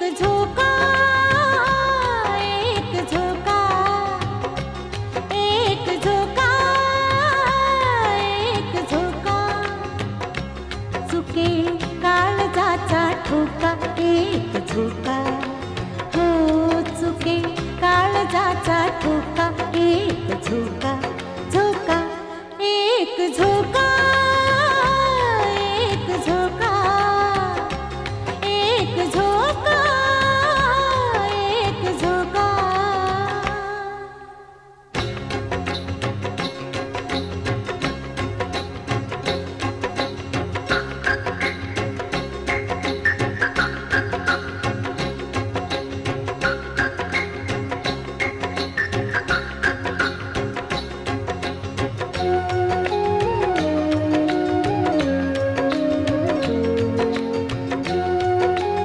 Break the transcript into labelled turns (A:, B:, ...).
A: झोका, एक झोका, एक झोका, एक झोका, चुकेल काळजाचा ठोका. एक झोका, हो चुकेल काळजाचा ठोका. एक झोका, झोका, एक झोका.